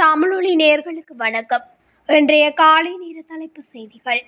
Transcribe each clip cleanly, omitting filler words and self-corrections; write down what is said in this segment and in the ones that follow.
தமிழொலி நேயர்களுக்கு வணக்கம். இன்றைய காலை நேர தலைப்பு செய்திகள்.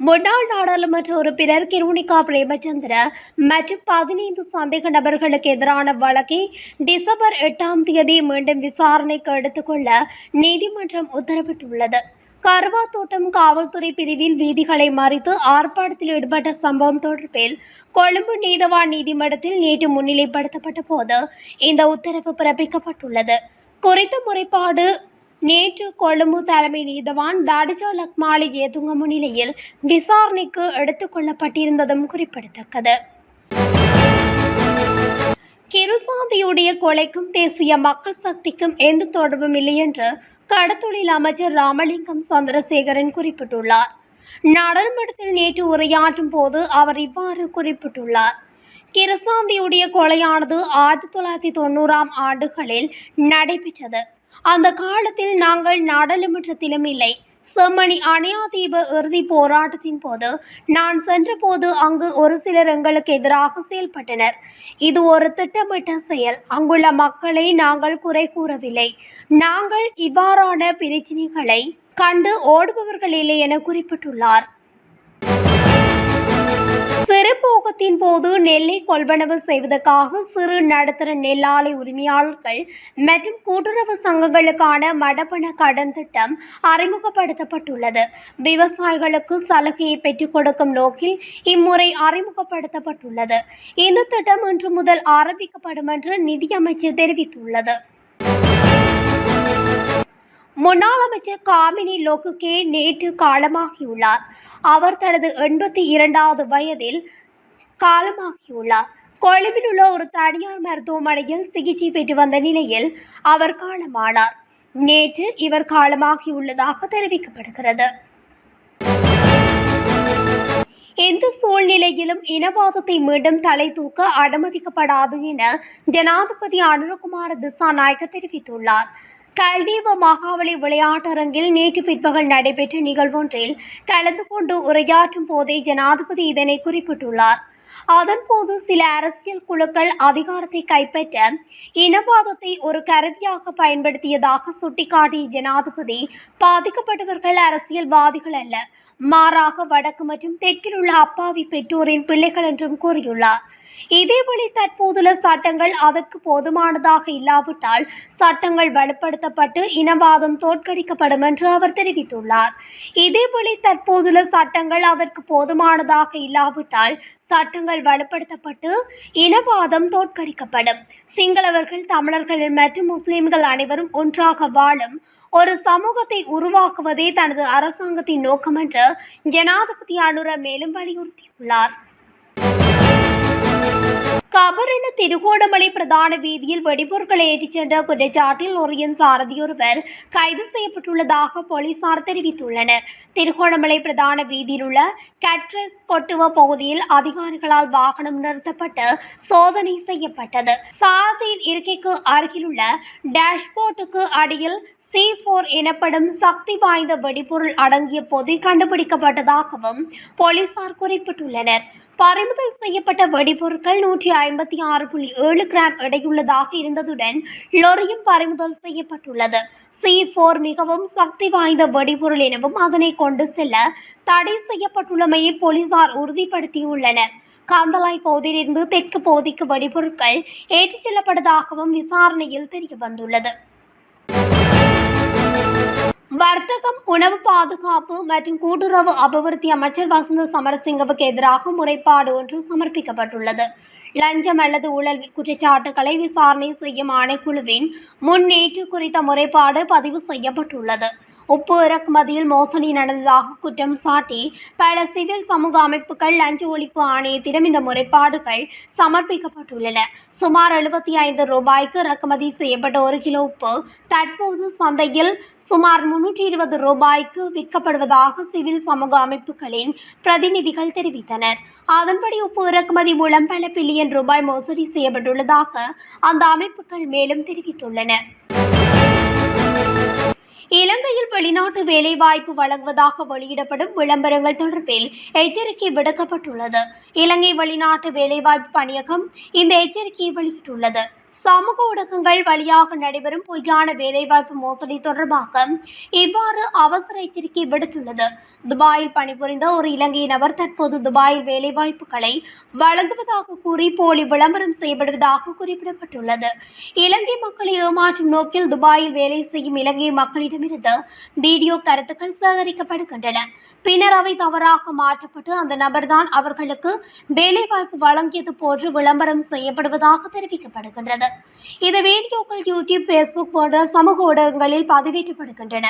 முன்னாள் நாடாளுமன்ற உறுப்பினர் கிருணிகா பிரேமச்சந்திர மற்றும் 15 சந்தேக நபர்களுக்கு எதிரான வழக்கை டிசம்பர் 8ஆம் தேதி மீண்டும் விசாரணைக்கு எடுத்துக்கொள்ள நீதிமன்றம் உத்தரவிட்டுள்ளது. கருவாத்தோட்டம் காவல்துறை பிரிவில் வீதிகளை மறித்து ஆர்ப்பாட்டத்தில் ஈடுபட்ட சம்பவம் தொடர்பில் கொழும்பு நீதவான் நீதிமன்றத்தில் நேற்று முன்னிலைப்படுத்தப்பட்ட போது இந்த உத்தரவு பிறப்பிக்கப்பட்டுள்ளது. குறித்த முறைப்பாடு நேற்று கொழும்பு தலைமை நீதவான் தாடிஜா லக்மாலி ஜேதுங்க முன்னிலையில் விசாரணைக்கு எடுத்துக் கொள்ளப்பட்டிருந்ததும் குறிப்பிடத்தக்கது. கிருசாந்தியுடைய கொலைக்கும் தேசிய மக்கள் சக்திக்கும் எந்த தொடர்பும் இல்லை என்று கடத்தொழில் அமைச்சர் ராமலிங்கம் சந்திரசேகரன் குறிப்பிட்டுள்ளார். நாடாளுமன்றத்தில் நேற்று உரையாற்றும் போது அவர் இவ்வாறு குறிப்பிட்டுள்ளார். கிருசாந்தியுடைய கொலையானது 1990ஆம் ஆண்டுகளில் நடைபெற்றது. அந்த காலத்தில் நாங்கள் நாடாளுமன்றத்திலும் இல்லை. செம்மணி அணையாதீவு இறுதி போராட்டத்தின் போது நான் சென்றபோது அங்கு ஒரு சிலர் எங்களுக்கு எதிராக செயல்பட்டனர். இது ஒரு திட்டமிட்ட செயல். அங்குள்ள மக்களை நாங்கள் குறை கூறவில்லை. நாங்கள் இவ்வாறான பிரச்சினைகளை கண்டு ஓடுபவர்கள் இல்லை என குறிப்பிட்டுள்ளார். சிறுபோகத்தின் போது நெல்லை கொள்வனவு செய்வதற்காக சிறு நடுத்தர நெல்லாலை உரிமையாளர்கள் மற்றும் கூட்டுறவு சங்கங்களுக்கான மடப்பண கடன் திட்டம் அறிமுகப்படுத்தப்பட்டுள்ளது. விவசாயிகளுக்கு சலுகையை பெற்றுக் கொடுக்கும் நோக்கில் இம்முறை அறிமுகப்படுத்தப்பட்டுள்ளது. இந்த திட்டம் இன்று முதல் ஆரம்பிக்கப்படும் என்று நிதியமைச்சர் தெரிவித்துள்ளது. முன்னாள் அமைச்சர் காமினி லோகுகே நேற்று காலமாகியுள்ளார். அவர் தனது 82வது வயதில் காலமாகியுள்ளார். கொழும்பில் உள்ள ஒரு தனியார் மருத்துவமனையில் சிகிச்சை பெற்று வந்த நிலையில் அவர் காலமானார். நேற்று இவர் காலமாகியுள்ளதாக தெரிவிக்கப்படுகிறது. எந்த சூழ்நிலையிலும் இனவாதத்தை மீண்டும் தலை தூக்க அனுமதிக்கப்படாது என ஜனாதிபதி அனுரகுமார திசாநாயக்க தெரிவித்துள்ளார். கல்தீவ மகாவலி விளையாட்டரங்கில் நேற்று பிற்பகல் நடைபெற்ற நிகழ்வொன்றில் கலந்து கொண்டு உரையாற்றும் போதே ஜனாதிபதி இதனை குறிப்பிட்டுள்ளார். அதன்போது சில அரசியல் குழுக்கள் அதிகாரத்தை கைப்பற்ற இனவாதத்தை ஒரு கருவியாக பயன்படுத்தியதாக சுட்டிக்காட்டிய ஜனாதிபதி பாதிக்கப்பட்டவர்கள் அரசியல்வாதிகள் அல்ல, மாறாக வடக்கு மற்றும் தெற்கில் உள்ள அப்பாவி பெற்றோரின் பிள்ளைகள் என்றும் கூறியுள்ளார். இதேவேளை தற்போதுள்ள சட்டங்கள் அதற்கு போதுமானதாக இல்லாவிட்டால் சட்டங்கள் வலுப்படுத்தப்பட்டு இனவாதம் தோற்கடிக்கப்படும் என்று அவர் தெரிவித்துள்ளார். இதேவேளை தற்போதுள்ள சட்டங்கள் அதற்கு போதுமானதாக இல்லாவிட்டால் சட்டங்கள் வலுப்படுத்தப்பட்டு இனவாதம் தோற்கடிக்கப்படும். சிங்களவர்கள், தமிழர்கள் மற்றும் முஸ்லிம்கள் அனைவரும் ஒன்றாக வாழும் ஒரு சமூகத்தை உருவாக்குவதே தனது அரசாங்கத்தின் நோக்கம் என்று ஜனாதிபதி அனுர மேலும் வலியுறுத்தியுள்ளார். கபரென திருகோணமலை பிரதான வீதியில் வெடிபொருட்களை ஏற்றிச் சென்ற குற்றச்சாட்டில் லொரியின் சாரதியொருவர் கைது செய்யப்பட்டுள்ளதாக போலீசார் தெரிவித்துள்ளனர். திருகோணமலை பிரதான வீதியில் உள்ள கட்ரஸ் கொட்டுவ பகுதியில் அதிகாரிகளால் வாகனம் நிறுத்தப்பட்டு சோதனை செய்யப்பட்டது. சாரதியின் இருக்கைக்கு அருகிலுள்ள டேஷ்போர்டுக்கு அடியில் C4 எனப்படும் சக்தி வாய்ந்த வெடிபொருள் அடங்கிய பொதி கண்டுபிடிக்கப்பட்டதாகவும் போலீசார் குறிப்பிட்டுள்ளனர். பறிமுதல் செய்யப்பட்ட வெடிபொருட்கள் 156.7 கிராம் எடையுள்ளதாக இருந்ததுடன் லொரியும் பறிமுதல் செய்யப்பட்டுள்ளது. C4 மிகவும் சக்தி வாய்ந்த வெடிபொருள் எனவும் அதனை கொண்டு செல்ல தடை செய்யப்பட்டுள்ளமையை போலீசார் உறுதிப்படுத்தியுள்ளனர். கந்தலாய் பகுதியிலிருந்து தெற்கு பகுதிக்கு வெடிபொருட்கள் ஏற்றிச் செல்லப்பட்டதாகவும் விசாரணையில் தெரியவந்துள்ளது. வர்த்தகம், உணவு பாதுகாப்பு மற்றும் கூட்டுறவு அபிவிருத்தி அமைச்சர் வசந்த சமரசிங்கவுக்கு எதிராக முறைப்பாடு ஒன்று சமர்ப்பிக்கப்பட்டுள்ளது. லஞ்சம் அல்லது ஊழல் குற்றச்சாட்டுகளை விசாரணை செய்யும் ஆணைக்குழுவின் முன் நேற்று குறித்த முறைப்பாடு பதிவு செய்யப்பட்டுள்ளது. உப்பு இறக்குமதியில் மோசடி நடந்ததாக குற்றம் சாட்டி பல சிவில் சமூக அமைப்புகள் லஞ்ச ஒழிப்பு ஆணையத்திடம் இந்த முறைப்பாடுகள் சமர்ப்பிக்கப்பட்டுள்ளன. சுமார் 75 ரூபாய்க்கு இறக்குமதி செய்யப்பட்ட 1 கிலோ உப்பு தற்போது சந்தையில் சுமார் 320 ரூபாய்க்கு விற்கப்படுவதாக சிவில் சமூக அமைப்புகளின் பிரதிநிதிகள் தெரிவித்தனர். அதன்படி உப்பு இறக்குமதி மூலம் பல பில்லியன் ரூபாய் மோசடி செய்யப்பட்டுள்ளதாக அந்த அமைப்புகள் மேலும் தெரிவித்துள்ளன. இலங்கையில் வெளிநாட்டு வேலைவாய்ப்பு வழங்குவதாக வெளியிடப்படும் விளம்பரங்கள் தொடர்பில் எச்சரிக்கை விடுக்கப்பட்டுள்ளது. இலங்கை வெளிநாட்டு வேலைவாய்ப்பு பணியகம் இந்த எச்சரிக்கையை வெளியிட்டுள்ளது. சமூக ஊடகங்கள் வழியாக நடைபெறும் பொய்யான வேலைவாய்ப்பு மோசடி தொடர்பாக இவ்வாறு அவசர எச்சரிக்கை விடுத்துள்ளது. துபாயில் பணிபுரிந்த ஒரு இலங்கை நபர் தற்போது துபாயில் வேலைவாய்ப்புகளை வழங்குவதாக கூறி போலி விளம்பரம் செய்யப்படுவதாக குறிப்பிடப்பட்டுள்ளது. இலங்கை மக்களை ஏமாற்றும் நோக்கில் துபாயில் வேலை செய்யும் இலங்கை மக்களிடமிருந்து வீடியோ கருத்துக்கள் சேகரிக்கப்படுகின்றன. பின்னர் அவை தவறாக மாற்றப்பட்டு அந்த நபர்தான் அவர்களுக்கு வேலைவாய்ப்பு வழங்கியது போன்று விளம்பரம் செய்யப்படுவதாக தெரிவிக்கப்படுகின்றது. இந்த வீடியோக்கள் யூடியூப், பேஸ்புக் போன்ற சமூக ஊடகங்களில் பதிவேற்றப்படுகின்றன.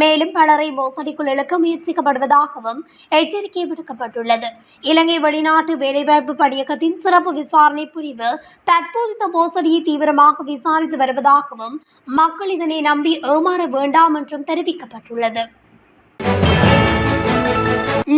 மேலும் பலரை மோசடிக்குள் இழுக்க முயற்சிக்கப்படுவதாகவும் எச்சரிக்கை விடுக்கப்பட்டுள்ளது. இலங்கை வெளிநாட்டு வேலைவாய்ப்பு பணியகத்தின் சிறப்பு விசாரணை பிரிவு தற்போது இந்த மோசடியை தீவிரமாக விசாரித்து வருவதாகவும் மக்கள் இதனை நம்பி ஏமாற வேண்டாம் என்றும் தெரிவிக்கப்பட்டுள்ளது.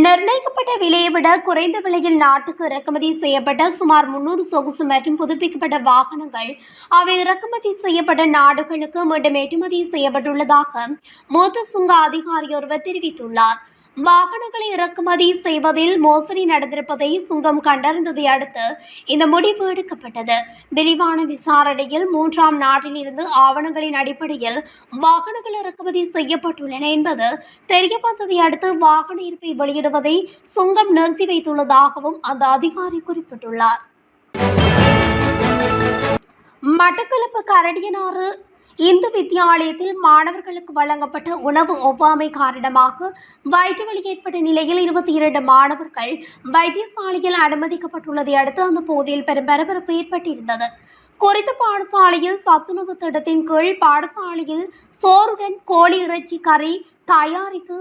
நிர்ணயிக்கப்பட்ட விலையை விட குறைந்த விலையில் நாட்டுக்கு இறக்குமதி செய்யப்பட்ட சுமார் 300 சொகுசு மற்றும் புதுப்பிக்கப்பட்ட வாகனங்கள் அவை இறக்குமதி செய்யப்பட்ட நாடுகளுக்கு மீண்டும் ஏற்றுமதி செய்யப்பட்டுள்ளதாக மூத்த சுங்க அதிகாரி ஒருவர் தெரிவித்துள்ளார். வாகனங்களை இறக்குமதி செய்வதில் மோசடி நடந்திருப்பதை சுங்கம் கண்டறிந்ததை அடுத்து இந்த முடிவு எடுக்கப்பட்டது. விரிவான விசாரணையில் 3ஆம் நாட்டில் இருந்து ஆவணங்களின் அடிப்படையில் வாகனங்கள் இறக்குமதி செய்யப்பட்டுள்ளன என்பது தெரியவந்ததை அடுத்து வாகன இருப்பை வெளியிடுவதை சுங்கம் நிறுத்தி வைத்துள்ளதாகவும் அந்த அதிகாரி குறிப்பிட்டுள்ளார். மட்டக்களப்பு கரடியனாறு இந்து வித்தியாலயத்தில் மாணவர்களுக்கு வழங்கப்பட்ட உணவு ஒவ்வாமை காரணமாக வயிற்று வலி ஏற்பட்ட நிலையில் 22 மாணவர்கள் வைத்தியசாலையில் அனுமதிக்கப்பட்டுள்ளதை அடுத்து அந்த பகுதியில் பெரும் பரபரப்பு ஏற்பட்டிருந்தது. குறித்த பாடசாலையில் சத்துணவு திட்டத்தின் கீழ் பாடசாலையில் சோறுடன் கோழி இறைச்சி கறி தயாரித்து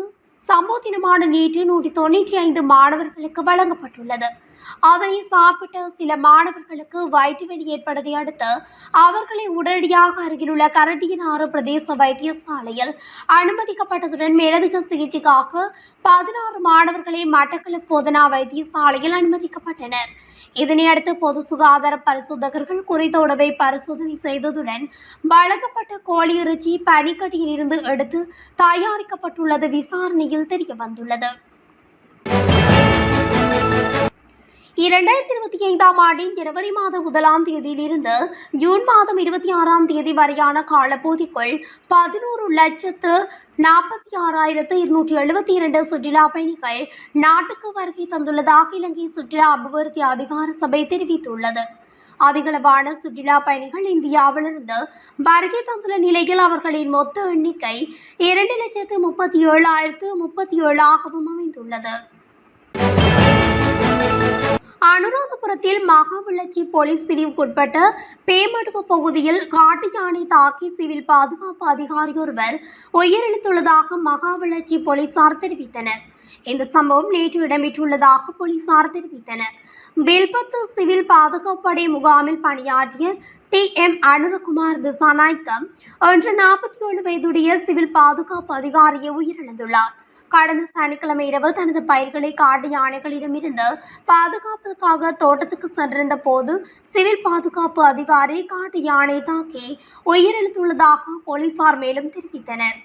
சம்பவ தினமான நேற்று 195 மாணவர்களுக்கு வழங்கப்பட்டுள்ளது. அதனை சாப்பிட்ட சில மாணவர்களுக்கு வயிற்று வலி ஏற்பட்டதை அடுத்து அவர்களை உடனடியாக அருகிலுள்ள கரடியனாறு பிரதேச வைத்தியசாலையில் அனுமதிக்கப்பட்டதுடன் மேலதிக சிகிச்சைக்காக 16 மாணவர்களை மட்டக்களப்பு போதனா வைத்தியசாலையில் அனுமதிக்கப்பட்டனர். இதனையடுத்து பொது சுகாதார பரிசோதகர்கள் குறித்த உணவை பரிசோதனை செய்ததுடன் வழங்கப்பட்ட கோழி இறைச்சி பனிக்கட்டியில் இருந்து எடுத்து தயாரிக்கப்பட்டுள்ளது விசாரணையில் தெரியவந்துள்ளது. 2025ஆம் ஆண்டின் ஜனவரி மாதம் 1ஆம் தேதியிலிருந்து ஜூன் மாதம் 26ஆம் தேதி வரையான காலப்பகுதிக்குள் 11,46,272 சுற்றுலா பயணிகள் நாட்டுக்கு வருகை தந்துள்ளதாக இலங்கை சுற்றுலா அபிவிருத்தி அதிகார சபை தெரிவித்துள்ளது. அதிகளவான சுற்றுலா பயணிகள் இந்தியாவிலிருந்து வருகை தந்துள்ள நிலையில் அவர்களின் மொத்த எண்ணிக்கை 2,37,037ஆகவும் அமைந்துள்ளது. அனுராதபுரத்தில் மகாவளர்ச்சி போலீஸ் பிரிவுக்குட்பட்ட பேமடுவு பகுதியில் காட்டு யானை தாக்கி சிவில் பாதுகாப்பு அதிகாரி ஒருவர் உயிரிழந்துள்ளதாக மகாவளர்ச்சி போலீசார் தெரிவித்தனர். இந்த சம்பவம் நேற்று இடம்பெற்றுள்ளதாக போலீசார் தெரிவித்தனர். வில்பத்து சிவில் பாதுகாப்பு படை முகாமில் பணியாற்றிய TM அனுரகுமார் திசாநாயக்கம் என்ற 47 வயதுடைய சிவில் பாதுகாப்பு அதிகாரியை உயிரிழந்துள்ளார். கடந்த சனிக்கிழமை இரவு தனது பயிர்களை காட்டு யானைகளிடமிருந்து பாதுகாப்பதற்காக தோட்டத்துக்கு சென்றிருந்த போது சிவில் பாதுகாப்பு அதிகாரி காட்டு யானை தாக்கி உயிரிழந்துள்ளதாக போலீசார் மேலும் தெரிவித்தனர்.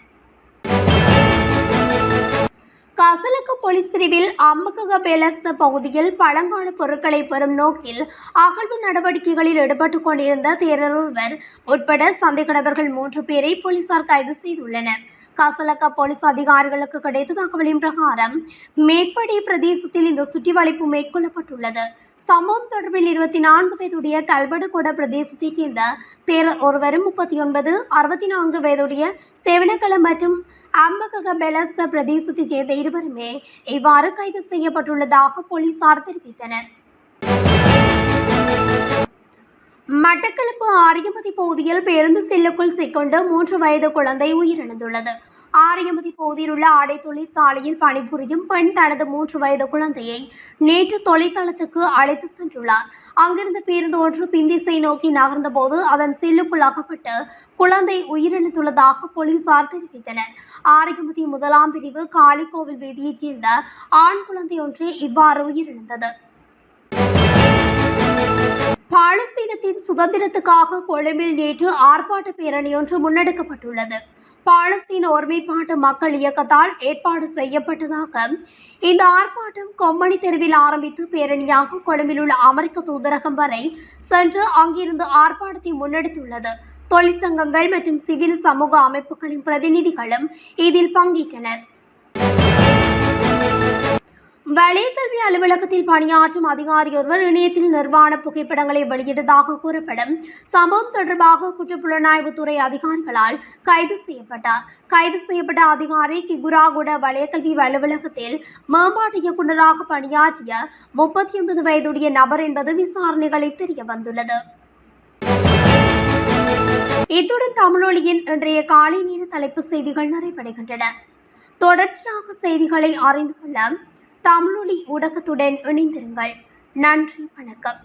கசலக்க போலீஸ் பிரிவில் அம்பகக பெலஸ் பகுதியில் பழங்கால பொருட்களை பெறும் நோக்கில் அகழ்வு நடவடிக்கைகளில் ஈடுபட்டுக் கொண்டிருந்த தேரர் ஒருவர் உட்பட சந்தேக நபர்கள் 3 பேரை போலீசார் கைது செய்துள்ளனர். கசலக்க போலீஸ் அதிகாரிகளுக்கு கிடைத்த தகவலின் பிரகாரம் மேற்படி பிரதேசத்தில் இந்த சுற்றிவளைப்பு மேற்கொள்ளப்பட்டுள்ளது. சம்பவம் தொடர்பில் 24 வயதுடைய கல்படுகொட பிரதேசத்தைச் சேர்ந்த தேரர் ஒருவரும் 39, 64 வயதுடைய செவனகலம் மற்றும் அம்பகக பெலஸ் பிரதேசத்தைச் சேர்ந்த இருவருமே இவ்வாறு கைது செய்யப்பட்டுள்ளதாக போலீசார் தெரிவித்தனர். மட்டக்களப்பு ஆரியமதி பகுதியில் பேருந்து செல்லுக்குள் சிக்கொண்டு 3 வயது குழந்தை உயிரிழந்துள்ளது. ஆரியமதி பகுதியில் உள்ள ஆடை தொழிற்சாலையில் பணிபுரியும் பெண் தனது 3 வயது குழந்தையை நேற்று தொழிற்தளத்துக்கு அழைத்து சென்றுள்ளார். அங்கிருந்த பேருந்து ஒன்று பின்திசை நோக்கி நகர்ந்தபோது அதன் செல்லுக்குள் அகப்பட்டு குழந்தை உயிரிழந்துள்ளதாக போலீசார் தெரிவித்தனர். ஆரியமதி 1ஆம் பிரிவு காளிக்கோவில் வீதியைச் சேர்ந்த ஆண் குழந்தை ஒன்றே இவ்வாறு உயிரிழந்தது. பாலஸ்தீனத்தின் சுதந்திரத்துக்காக கொழும்பில் நேற்று ஆர்ப்பாட்ட பேரணி ஒன்று முன்னெடுக்கப்பட்டுள்ளது. பாலஸ்தீன ஒருமைப்பாட்டு மக்கள் இயக்கத்தால் ஏற்பாடு செய்யப்பட்டதாக இந்த ஆர்ப்பாட்டம் கொம்மணி தெருவில் ஆரம்பித்து பேரணியாக கொழும்பில் உள்ள அமெரிக்க தூதரகம் வரை சென்று அங்கிருந்து ஆர்ப்பாட்டத்தை முன்னெடுத்துள்ளது. தொழிற்சங்கங்கள் மற்றும் சிவில் சமூக அமைப்புகளின் பிரதிநிதிகளும் இதில் பங்கேற்றனர். வலயக்கல்வி அலுவலகத்தில் பணியாற்றும் அதிகாரி ஒருவர் இணையத்தில் நிர்வாண புகைப்படங்களை வெளியிட்டதாக கூறப்படும் சம்பவம் தொடர்பாக குற்றப்புலனாய்வுத்துறை அதிகாரிகளால் கைது செய்யப்பட்டார். கைது செய்யப்பட்ட அதிகாரி கிகுராகுட வலயக்கல்வி அலுவலகத்தில் மேம்பாட்டு இயக்குநராக பணியாற்றிய 39 வயதுடைய நபர் என்பது விசாரணைகளில் தெரிய வந்துள்ளது. இத்துடன் தமிழொலியின் இன்றைய காலை நேர தலைப்பு செய்திகள் நிறைவடைகின்றன. தொடர்ச்சியாக செய்திகளை அறிந்து கொள்ள தமிழொலி ஊடகத்துடன் இணைந்திருங்கள். நன்றி, வணக்கம்.